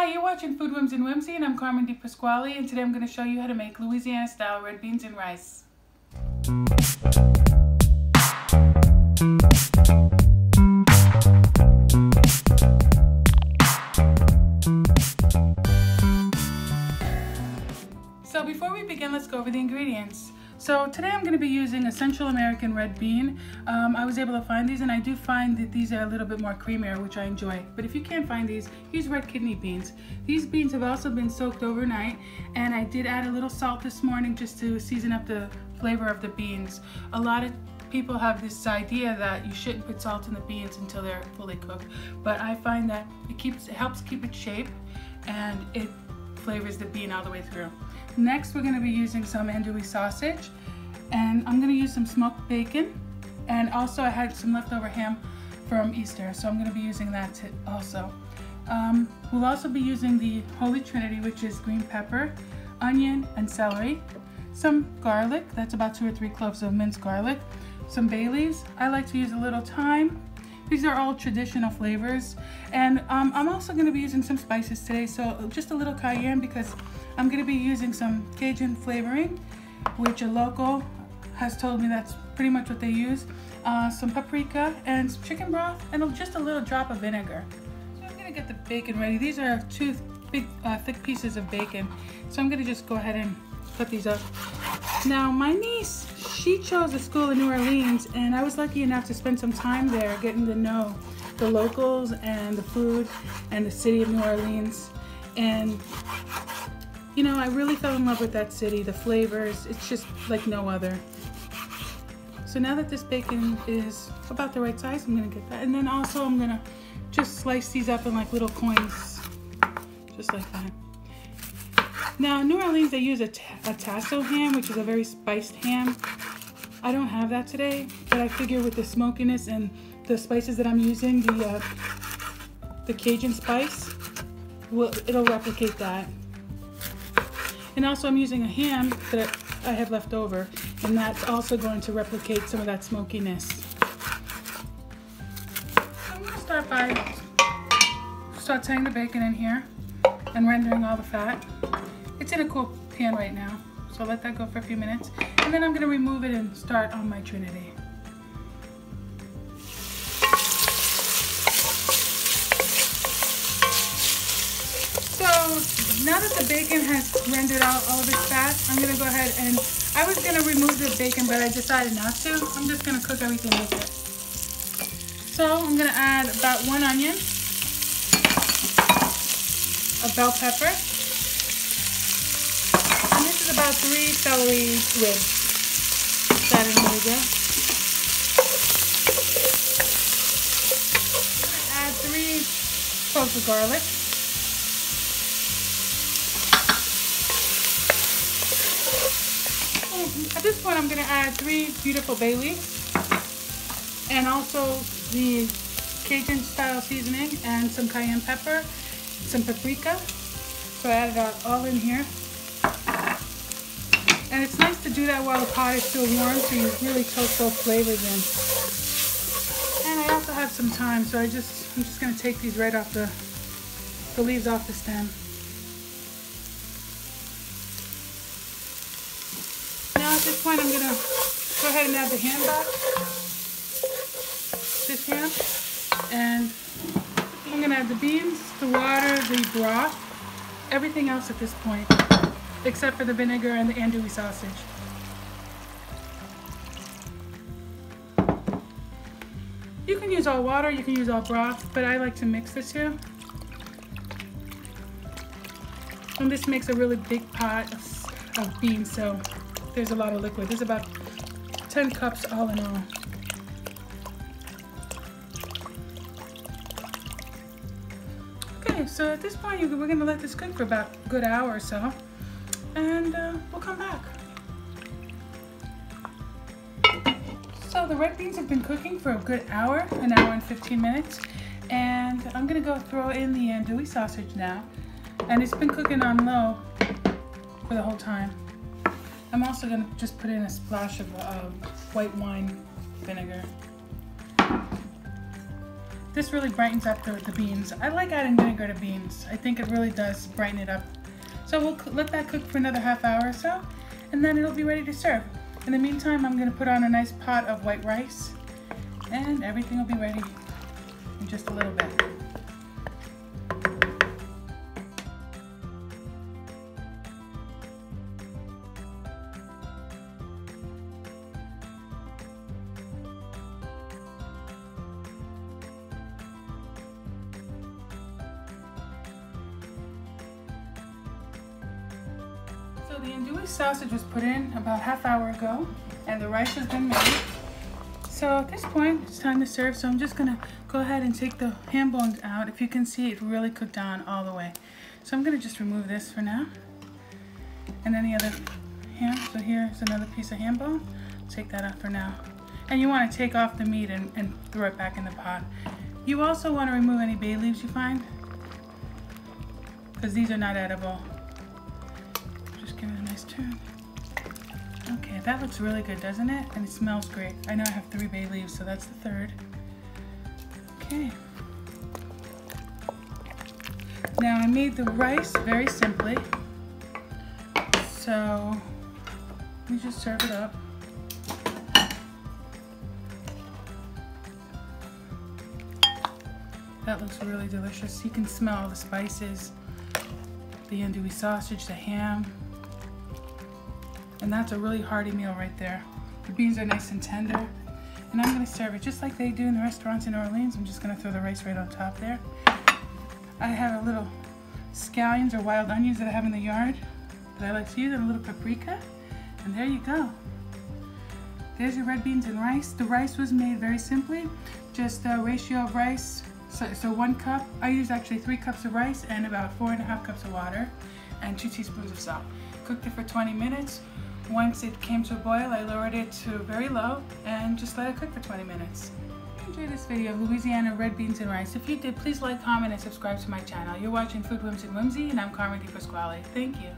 Hi, you're watching Food Whims and Whimsy, and I'm Carmen Di Pasquale, and today I'm going to show you how to make Louisiana-style red beans and rice. So before we begin, let's go over the ingredients. So today I'm going to be using a Central American red bean. I was able to find these, and I do find that these are a little bit more creamier, which I enjoy. But if you can't find these, use red kidney beans. These beans have also been soaked overnight, and I did add a little salt this morning just to season up the flavor of the beans. A lot of people have this idea that you shouldn't put salt in the beans until they're fully cooked, but I find that it helps keep its shape, and it flavors the bean all the way through. Next, we're going to be using some andouille sausage, and I'm going to use some smoked bacon, and also I had some leftover ham from Easter, so I'm going to be using that also. We'll also be using the Holy Trinity, which is green pepper, onion, and celery, some garlic, that's about 2 or 3 cloves of minced garlic, some bay leaves. I like to use a little thyme. These are all traditional flavors, and I'm also going to be using some spices today, so just a little cayenne because I'm going to be using some Cajun flavoring, which a local has told me that's pretty much what they use, some paprika and some chicken broth, and just a little drop of vinegar. So I'm going to get the bacon ready. These are 2 big thick pieces of bacon, so I'm going to just go ahead and cut these up. Now my niece, she chose a school in New Orleans, and I was lucky enough to spend some time there getting to know the locals and the food and the city of New Orleans. And you know, I really fell in love with that city, the flavors, it's just like no other. So now that this bacon is about the right size, I'm gonna get that. And then also I'm gonna just slice these up in like little coins, just like that. Now, in New Orleans, they use a tasso ham, which is a very spiced ham. I don't have that today, but I figure with the smokiness and the spices that I'm using, the Cajun spice, it'll replicate that. And also I'm using a ham that I have left over, and that's also going to replicate some of that smokiness. I'm going to start by sauteing the bacon in here and rendering all the fat. It's in a cool pan right now, so I'll let that go for a few minutes, and then I'm going to remove it and start on my Trinity. So now that the bacon has rendered out all of its fat, I'm going to go ahead and, I was going to remove the bacon, but I decided not to. I'm just going to cook everything with it. So I'm going to add about 1 onion, a bell pepper, about 3 celery ribs. That in there. Add 3 cloves of garlic. At this point, I'm going to add 3 beautiful bay leaves, and also the Cajun style seasoning, and some cayenne pepper, some paprika. So I added it all in here. And it's nice to do that while the pot is still warm, so you really toast those flavors in. And I also have some thyme, so I'm just going to take these right off the leaves off the stem. Now at this point I'm going to go ahead and add the ham back. This ham. And I'm going to add the beans, the water, the broth, everything else at this point, except for the vinegar and the andouille sausage. You can use all water, you can use all broth, but I like to mix the two. And this makes a really big pot of beans, so there's a lot of liquid. There's about 10 cups all in all. Okay, so at this point we're going to let this cook for about a good hour or so. And we'll come back. So the red beans have been cooking for a good hour, an hour and 15 minutes. And I'm gonna go throw in the andouille sausage now. And it's been cooking on low for the whole time. I'm also gonna just put in a splash of white wine vinegar. This really brightens up the beans. I like adding vinegar to beans. I think it really does brighten it up. So we'll let that cook for another half hour or so, and then it'll be ready to serve. In the meantime, I'm going to put on a nice pot of white rice, and everything will be ready in just a little bit. So the andouille sausage was put in about half hour ago, and the rice has been made. So at this point, it's time to serve. So I'm just gonna go ahead and take the ham bones out. If you can see, it really cooked down all the way. So I'm gonna just remove this for now. And any other ham, so here's another piece of ham bone. Take that out for now. And you wanna take off the meat and throw it back in the pot. You also wanna remove any bay leaves you find, because these are not edible. Give it a nice turn. Okay, that looks really good, doesn't it? And it smells great. I know I have 3 bay leaves, so that's the third. Okay. Now I made the rice very simply. So we just serve it up. That looks really delicious. You can smell the spices, the andouille sausage, the ham. And that's a really hearty meal right there. The beans are nice and tender. And I'm gonna serve it just like they do in the restaurants in New Orleans. I'm just gonna throw the rice right on top there. I have a little scallions or wild onions that I have in the yard that I like to use, and a little paprika. And there you go. There's your red beans and rice. The rice was made very simply, just a ratio of rice. So 1 cup, I use actually 3 cups of rice and about 4.5 cups of water and 2 teaspoons of salt. Cooked it for 20 minutes. Once it came to a boil, I lowered it to very low and just let it cook for 20 minutes. If you enjoyed this video of Louisiana red beans and rice, if you did, please like, comment, and subscribe to my channel. You're watching Food Whims and Whimsy, and I'm Carmen Di Pasquale. Thank you.